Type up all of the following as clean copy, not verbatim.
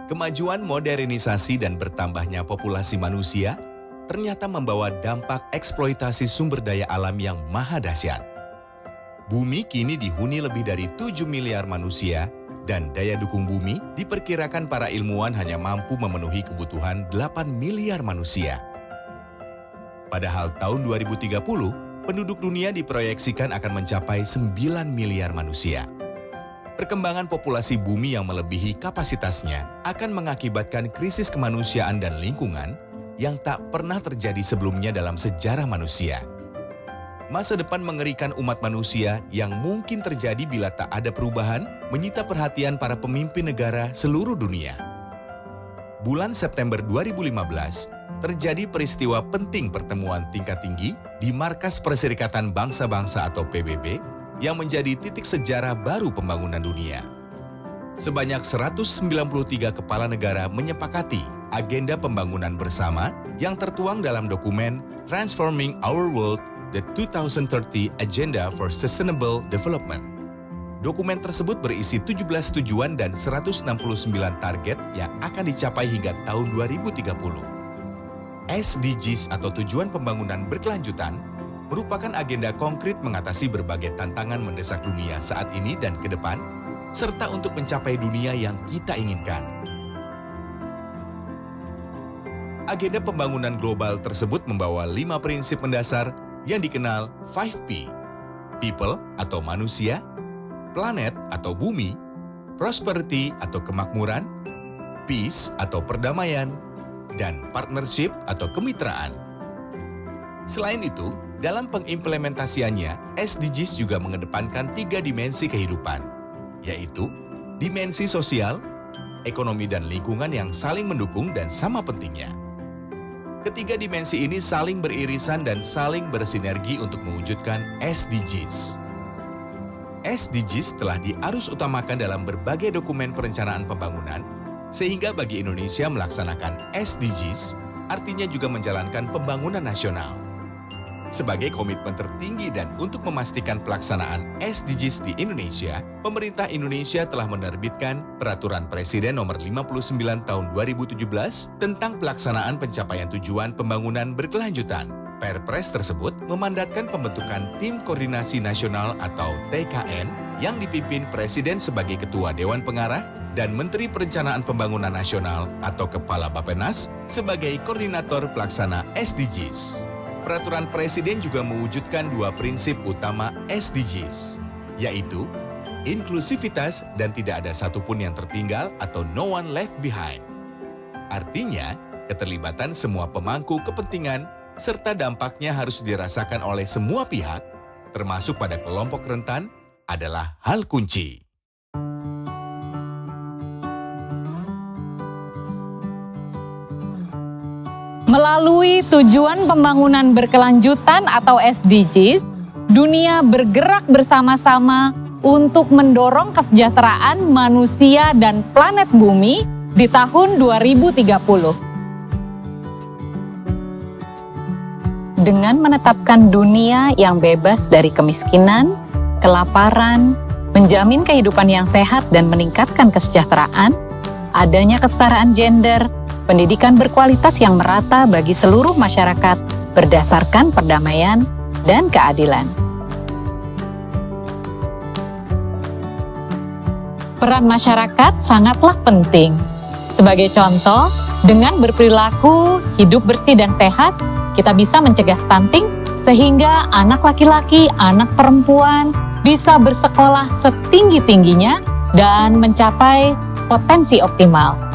Kemajuan modernisasi dan bertambahnya populasi manusia ternyata membawa dampak eksploitasi sumber daya alam yang maha dahsyat. Bumi kini dihuni lebih dari 7 miliar manusia dan daya dukung bumi diperkirakan para ilmuwan hanya mampu memenuhi kebutuhan 8 miliar manusia. Padahal tahun 2030, penduduk dunia diproyeksikan akan mencapai 9 miliar manusia. Perkembangan populasi bumi yang melebihi kapasitasnya akan mengakibatkan krisis kemanusiaan dan lingkungan yang tak pernah terjadi sebelumnya dalam sejarah manusia. Masa depan mengerikan umat manusia yang mungkin terjadi bila tak ada perubahan menyita perhatian para pemimpin negara seluruh dunia. Bulan September 2015, terjadi peristiwa penting pertemuan tingkat tinggi di Markas Perserikatan Bangsa-Bangsa atau PBB yang menjadi titik sejarah baru pembangunan dunia. Sebanyak 193 kepala negara menyepakati agenda pembangunan bersama yang tertuang dalam dokumen Transforming Our World, the 2030 Agenda for Sustainable Development. Dokumen tersebut berisi 17 tujuan dan 169 target yang akan dicapai hingga tahun 2030. SDGs atau tujuan pembangunan berkelanjutan merupakan agenda konkret mengatasi berbagai tantangan mendesak dunia saat ini dan ke depan, serta untuk mencapai dunia yang kita inginkan. Agenda pembangunan global tersebut membawa 5 prinsip mendasar yang dikenal 5P, People atau manusia, Planet atau bumi, Prosperity atau kemakmuran, Peace atau perdamaian, dan Partnership atau kemitraan. Selain itu, dalam pengimplementasiannya, SDGs juga mengedepankan 3 dimensi kehidupan, yaitu dimensi sosial, ekonomi dan lingkungan yang saling mendukung dan sama pentingnya. Ketiga dimensi ini saling beririsan dan saling bersinergi untuk mewujudkan SDGs. SDGs telah diarus utamakan dalam berbagai dokumen perencanaan pembangunan, sehingga bagi Indonesia melaksanakan SDGs artinya juga menjalankan pembangunan nasional. Sebagai komitmen tertinggi dan untuk memastikan pelaksanaan SDGs di Indonesia, pemerintah Indonesia telah menerbitkan Peraturan Presiden Nomor 59 Tahun 2017 tentang pelaksanaan pencapaian tujuan pembangunan berkelanjutan. Perpres tersebut memandatkan pembentukan Tim Koordinasi Nasional atau TKN yang dipimpin Presiden sebagai Ketua Dewan Pengarah dan Menteri Perencanaan Pembangunan Nasional atau Kepala Bappenas sebagai Koordinator Pelaksana SDGs. Peraturan Presiden juga mewujudkan 2 prinsip utama SDGs, yaitu inklusivitas dan tidak ada satupun yang tertinggal atau no one left behind. Artinya, keterlibatan semua pemangku kepentingan serta dampaknya harus dirasakan oleh semua pihak, termasuk pada kelompok rentan, adalah hal kunci. Melalui tujuan pembangunan berkelanjutan atau SDGs, dunia bergerak bersama-sama untuk mendorong kesejahteraan manusia dan planet bumi di tahun 2030. Dengan menetapkan dunia yang bebas dari kemiskinan, kelaparan, menjamin kehidupan yang sehat dan meningkatkan kesejahteraan, adanya kesetaraan gender, pendidikan berkualitas yang merata bagi seluruh masyarakat berdasarkan perdamaian dan keadilan. Peran masyarakat sangatlah penting. Sebagai contoh, dengan berperilaku hidup bersih dan sehat, kita bisa mencegah stunting sehingga anak laki-laki, anak perempuan bisa bersekolah setinggi-tingginya dan mencapai potensi optimal.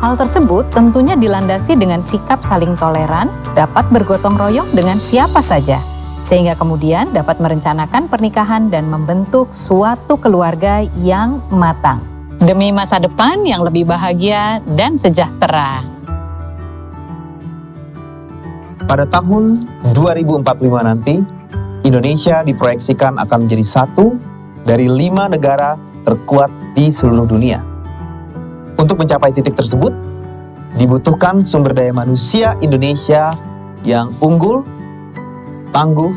Hal tersebut tentunya dilandasi dengan sikap saling toleran, dapat bergotong royong dengan siapa saja, sehingga kemudian dapat merencanakan pernikahan dan membentuk suatu keluarga yang matang, demi masa depan yang lebih bahagia dan sejahtera. Pada tahun 2045 nanti, Indonesia diproyeksikan akan menjadi satu dari 5 negara terkuat di seluruh dunia. Untuk mencapai titik tersebut, dibutuhkan sumber daya manusia Indonesia yang unggul, tangguh,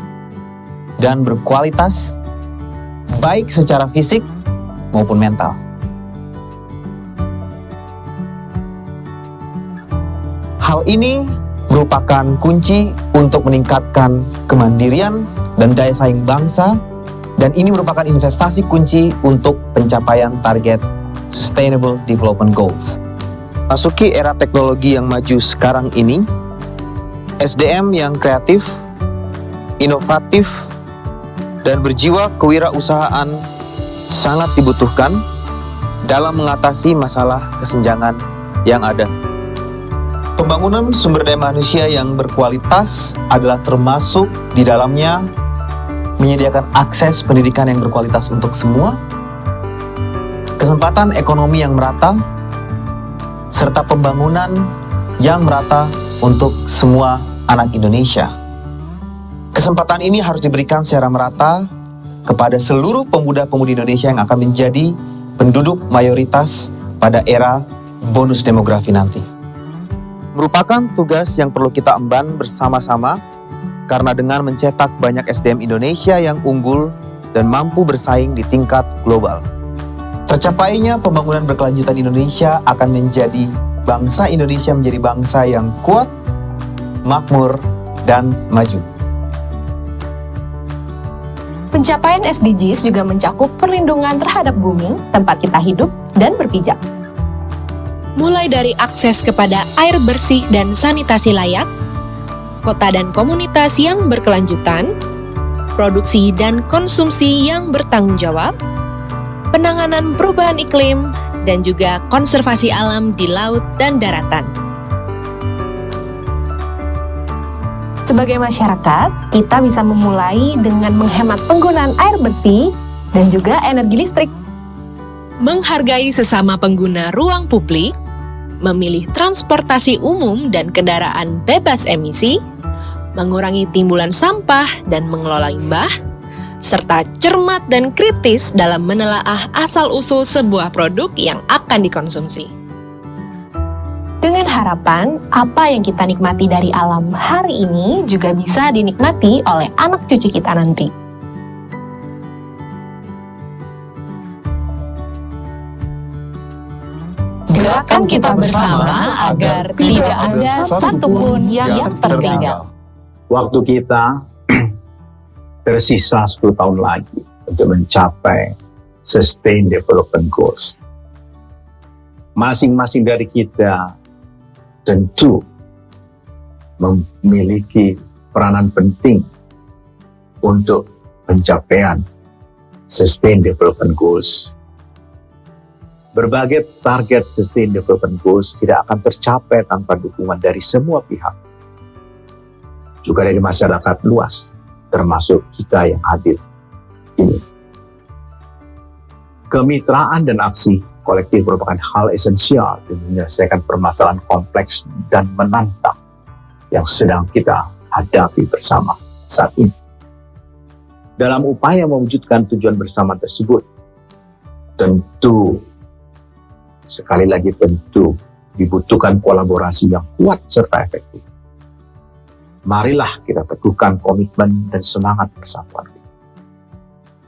dan berkualitas, baik secara fisik maupun mental. Hal ini merupakan kunci untuk meningkatkan kemandirian dan daya saing bangsa, dan ini merupakan investasi kunci untuk pencapaian target Sustainable Development Goals. Masuki era teknologi yang maju sekarang ini, SDM yang kreatif, inovatif, dan berjiwa kewirausahaan sangat dibutuhkan dalam mengatasi masalah kesenjangan yang ada. Pembangunan sumber daya manusia yang berkualitas adalah termasuk di dalamnya menyediakan akses pendidikan yang berkualitas untuk semua, kesempatan ekonomi yang merata, serta pembangunan yang merata untuk semua anak Indonesia. Kesempatan ini harus diberikan secara merata kepada seluruh pemuda-pemudi Indonesia yang akan menjadi penduduk mayoritas pada era bonus demografi nanti. Merupakan tugas yang perlu kita emban bersama-sama, karena dengan mencetak banyak SDM Indonesia yang unggul dan mampu bersaing di tingkat global, tercapainya pembangunan berkelanjutan Indonesia akan menjadi bangsa Indonesia menjadi bangsa yang kuat, makmur, dan maju. Pencapaian SDGs juga mencakup perlindungan terhadap bumi, tempat kita hidup, dan berpijak. Mulai dari akses kepada air bersih dan sanitasi layak, kota dan komunitas yang berkelanjutan, produksi dan konsumsi yang bertanggung jawab, penanganan perubahan iklim, dan juga konservasi alam di laut dan daratan. Sebagai masyarakat, kita bisa memulai dengan menghemat penggunaan air bersih dan juga energi listrik. Menghargai sesama pengguna ruang publik, memilih transportasi umum dan kendaraan bebas emisi, mengurangi timbulan sampah dan mengelola limbah, serta cermat dan kritis dalam menelaah asal-usul sebuah produk yang akan dikonsumsi. Dengan harapan, apa yang kita nikmati dari alam hari ini juga bisa dinikmati oleh anak cucu kita nanti. Gerakan kita bersama agar tidak ada satupun yang tertinggal. Waktu kita tersisa 10 tahun lagi untuk mencapai Sustainable Development Goals. Masing-masing dari kita tentu memiliki peranan penting untuk pencapaian Sustainable Development Goals. Berbagai target Sustainable Development Goals tidak akan tercapai tanpa dukungan dari semua pihak, juga dari masyarakat luas, termasuk kita yang hadir ini. Kemitraan dan aksi kolektif merupakan hal esensial untuk menyelesaikan permasalahan kompleks dan menantang yang sedang kita hadapi bersama saat ini. Dalam upaya mewujudkan tujuan bersama tersebut, tentu, sekali lagi tentu, dibutuhkan kolaborasi yang kuat serta efektif. Marilah kita teguhkan komitmen dan semangat persatuan kita.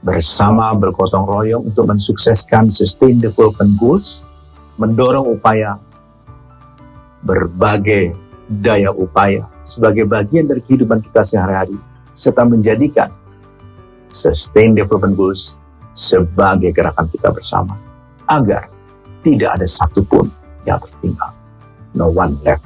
Bersama bergotong royong untuk mensukseskan Sustainable Development Goals, mendorong upaya berbagai daya upaya sebagai bagian dari kehidupan kita sehari-hari, serta menjadikan Sustainable Development Goals sebagai gerakan kita bersama, agar tidak ada satupun yang tertinggal. No one left